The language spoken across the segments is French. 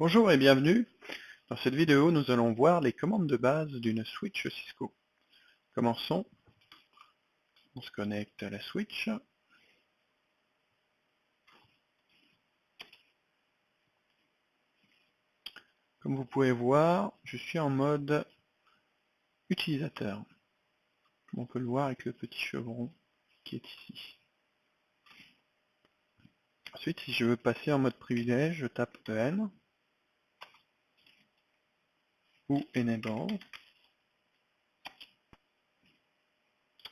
Bonjour et bienvenue. Dans cette vidéo, nous allons voir les commandes de base d'une switch Cisco. Commençons. On se connecte à la switch. Comme vous pouvez voir, je suis en mode utilisateur. On peut le voir avec le petit chevron qui est ici. Ensuite, si je veux passer en mode privilège, je tape EN ou Enable.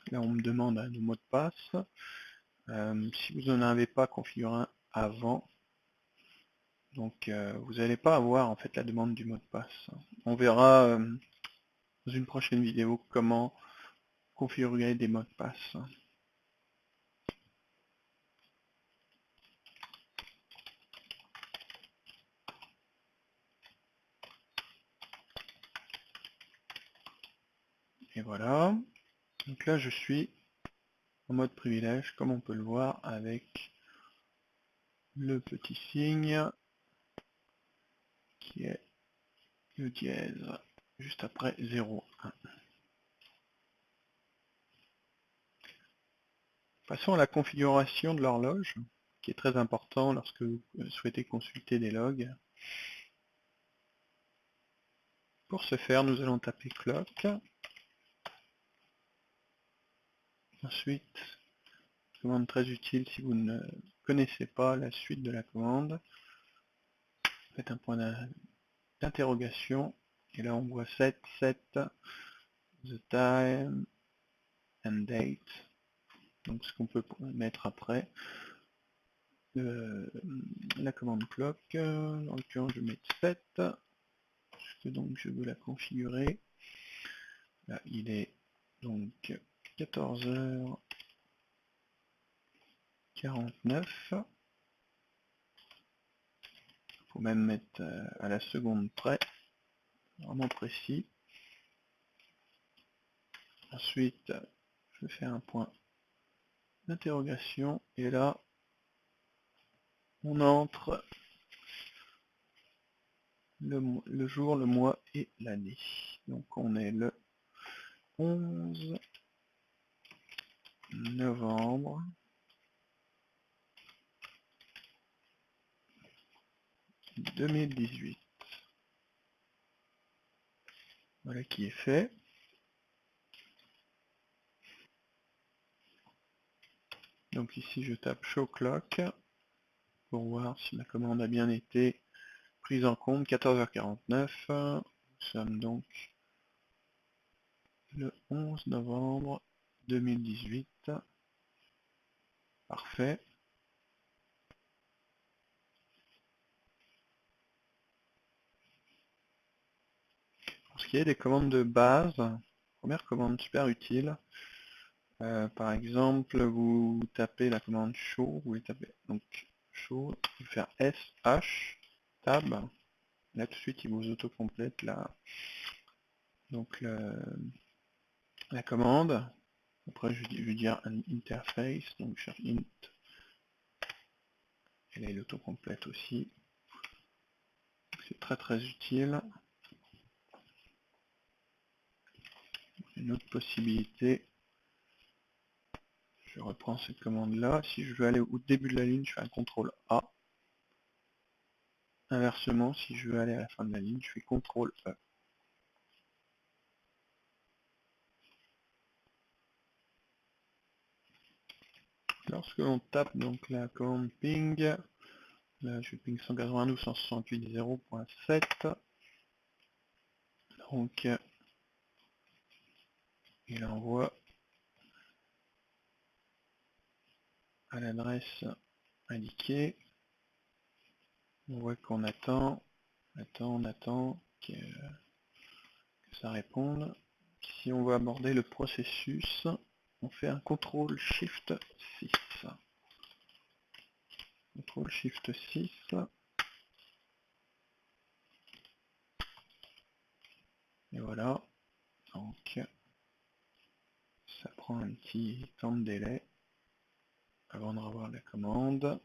Là, on me demande un mot de passe. Si vous n'en avez pas configuré un avant, donc vous n'allez pas avoir en fait la demande du mot de passe. On verra dans une prochaine vidéo comment configurer des mots de passe. Et voilà. Donc là je suis en mode privilège comme on peut le voir avec le petit signe qui est le dièse juste après 0,1. Passons à la configuration de l'horloge qui est très important lorsque vous souhaitez consulter des logs. Pour ce faire, nous allons taper clock. Ensuite, commande très utile si vous ne connaissez pas la suite de la commande. Faites un point d'interrogation et là on voit set the time and date. Donc ce qu'on peut mettre après la commande clock. En l'occurrence je vais mettre 7 puisque donc je veux la configurer. Là il est donc 14h49. Il faut même mettre à la seconde près, vraiment précis. Ensuite je fais un point d'interrogation et là on entre le jour, le mois et l'année. Donc on est le 11 novembre 2018. Voilà qui est fait. Donc ici je tape show clock pour voir si la commande a bien été prise en compte. 14h49. Nous sommes donc le 11 novembre 2018. Parfait. Pour ce qui est des commandes de base, première commande super utile. Par exemple, vous tapez la commande show, vous pouvez taper donc show, vous faire SH tab. Là tout de suite il vous autocomplète donc la commande. Après je vais dire un interface, donc je cherche int. Et là il autocomplète aussi. C'est très utile. Une autre possibilité. Je reprends cette commande là. Si je veux aller au début de la ligne, je fais un CTRL A. Inversement, si je veux aller à la fin de la ligne, je fais CTRL E. Lorsque l'on tape donc la commande ping, là je ping 192.168.0.7, donc il envoie à l'adresse indiquée. On voit qu'on attend que ça réponde. Si on veut aborder le processus, on fait un CTRL SHIFT 6. CTRL SHIFT 6. Et voilà. Donc ça prend un petit temps de délai avant de revoir la commande.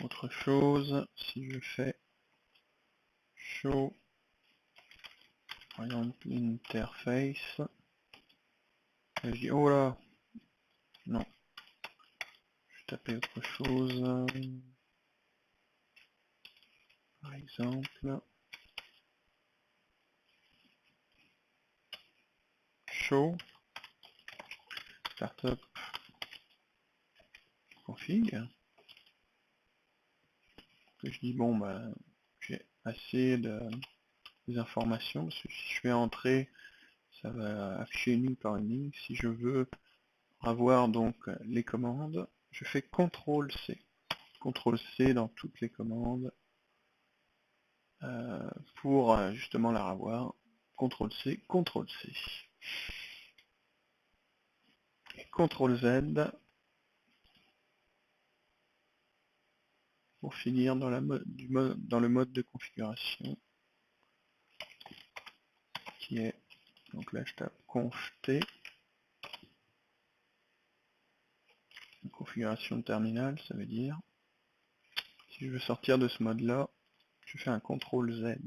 Autre chose, si je fais show, par exemple, interface, et je dis, oh là, non, je vais taper autre chose, par exemple, show, startup, config, que je dis, bon, bah, j'ai assez des informations, parce que si je fais entrer, ça va afficher une ligne par une ligne. Si je veux avoir donc les commandes, je fais CTRL-C. CTRL-C dans toutes les commandes pour justement la revoir. CTRL-C, CTRL-C. Et CTRL-Z pour finir dans, dans le mode de configuration qui est, donc là je tape conf-t, configuration de terminal, ça veut dire, si je veux sortir de ce mode là, je fais un CTRL-Z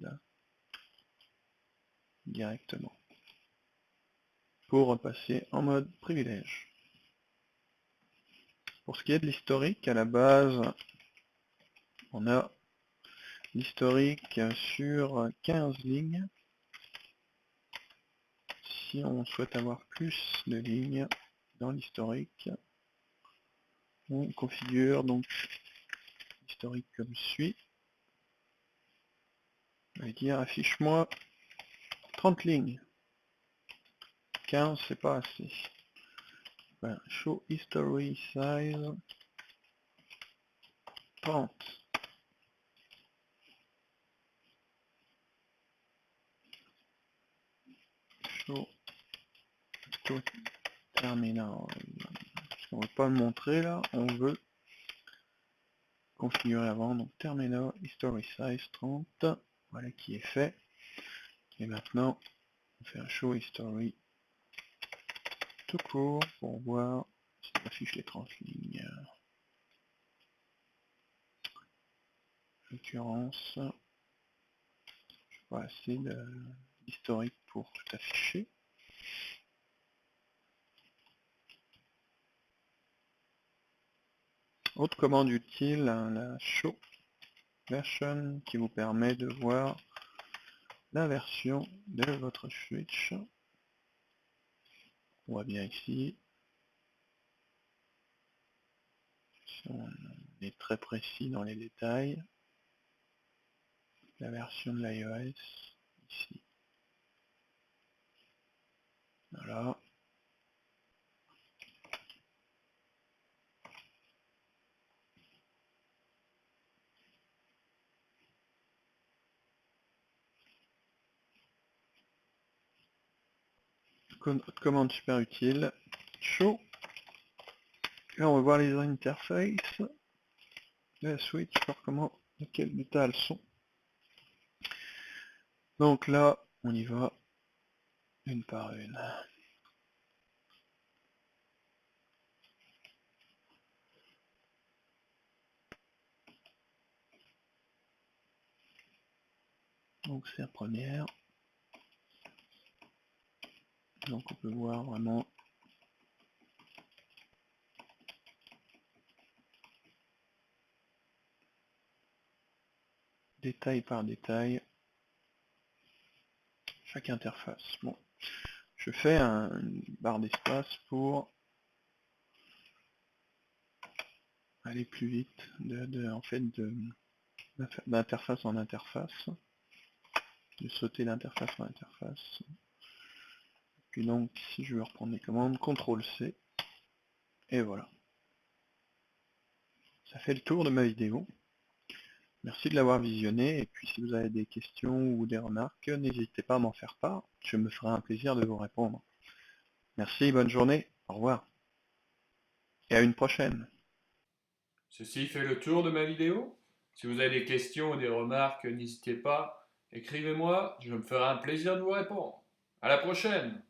directement pour repasser en mode privilège. Pour ce qui est de l'historique, à la base, on a l'historique sur 15 lignes. Si on souhaite avoir plus de lignes dans l'historique, on configure donc l'historique comme suit. On va dire affiche-moi 30 lignes. 15 c'est pas assez. Voilà. Show history size 30. Show terminal. On ne veut pas le montrer là, on veut configurer avant, donc terminal history size 30, voilà qui est fait. Et maintenant on fait un show history tout court pour voir si ça affiche les 30 lignes. En l'occurrence, je n'ai pas assez d'historique pour tout afficher. Autre commande utile, la show version qui vous permet de voir la version de votre switch. On voit bien ici. Si on est très précis dans les détails. La version de l'iOS ici. Voilà. Autre commande super utile, show. Là on va voir les interfaces. La switch, voir comment, de quel état elles sont. Donc là, on y va une par une. Donc c'est la première. Donc on peut voir vraiment détail par détail chaque interface. Bon, je fais une barre d'espace pour aller plus vite en fait d'interface en interface, de sauter d'interface en interface. Puis donc si je veux reprendre les commandes, CTRL C, et voilà. Ça fait le tour de ma vidéo. Merci de l'avoir visionné, et puis si vous avez des questions ou des remarques, n'hésitez pas à m'en faire part, je me ferai un plaisir de vous répondre. Merci, bonne journée, au revoir, et à une prochaine. Ceci fait le tour de ma vidéo. Si vous avez des questions ou des remarques, n'hésitez pas, écrivez-moi, je me ferai un plaisir de vous répondre. À la prochaine!